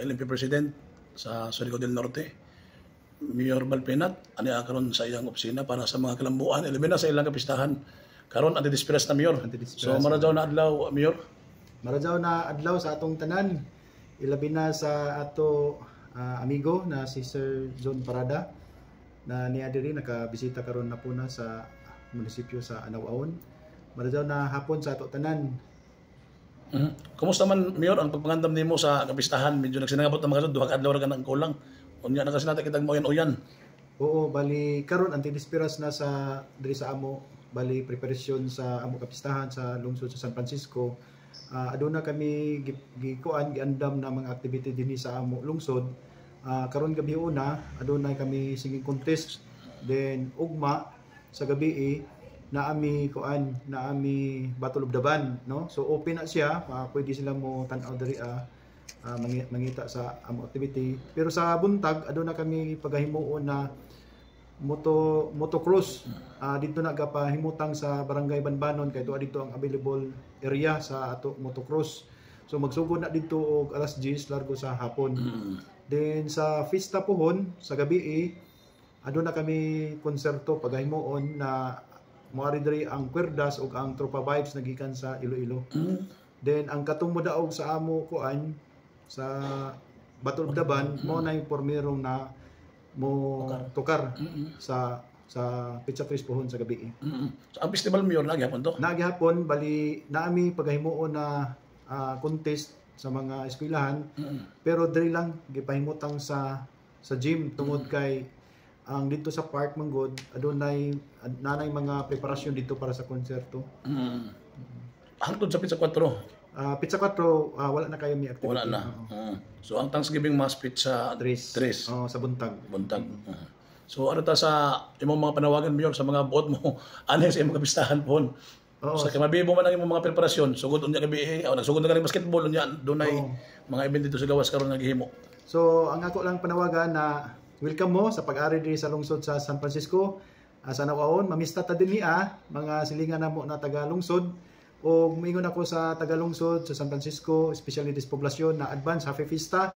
LMP President sa Surigao del Norte, Mayor Balpinat, ani karon sa iyang opisina para sa mga kalambuan, ilabi na sa ilang kapistahan. Karon anti-disperas na Mayor. So maradyaw na adlaw, Mayor. Maradyaw na adlaw sa atong tanan. Ilabi na sa ato amigo na si Sir John Parada na niya diri nakabisita karon na puna sa munisipyo sa Anao-Aon. Maradyaw na hapon sa ato tanan. Kumusta man, Mayor, ang pagpangandam nimo sa kapistahan? Medyo nagsinangabot na mga duha ka adlaw ra ka nang kulang. Unya na kasi natin kitang uyan-uyan. Oo, bali karon anti-disperas na sa diri sa amo, bali preparasyon sa amo kapistahan sa lungsod sa San Francisco. Aduna kami giandam na mga activity dinhi sa amo lungsod. Karon gabi una, aduna kami singing contest. Then ugma sa gabi naami Battle of the Band, no? So open na siya, pwede sila mo tan-aw diri mangita sa amo activity. Pero sa buntag aduna kami pagahimuon na motocross. Dito na gapahimutang sa Barangay Banbanon kay dito ang available area sa ato motocross. So magsugod na dito og alas 10 largo sa hapon. Then sa Fiesta Pohon sa gabi aduna kami konserto pagahimuon na moari diri ang Cuerdas ug ang Tropa Vibes nagikan sa Iloilo. Then ang katong modaog sa amo kuan sa Battle of the Band mo na yung pormerong na mo tukar sa Pizza Tres Pohon sa gabi. So ang festival, Mayor, naghapon to? Naghapon, bali naami paghimuon na contest sa mga eskwelahan. Pero diri lang gipahimutang sa gym tungod kay ang dito sa park manggod adunay nanay mga preparasyon dito para sa konserto. Hangtod sa Pizza 4? Pizza 4 wala na kayo mi activity. Wala na. So ang Thanksgiving Mass Pizza 3 sa buntag. So ano ta sa imong mga panawagan, Mayor, sa mga buot mo ano sa imong kapistahan po? Sa mabibo man ang imong mga preparasyon, sugod unya gabi nagsugod na kani basketball unya dunay mga event dito sa gawas karon naghihimo. So ang ako lang panawagan na welcome mo sa pag-ari diri sa lungsod sa San Francisco, sa Anao-Aon. Mamista ta dinhi mga silingan namo na taga lungsod. O moingon ako sa taga lungsod sa San Francisco, especially this poblasyon na advance happy fiesta.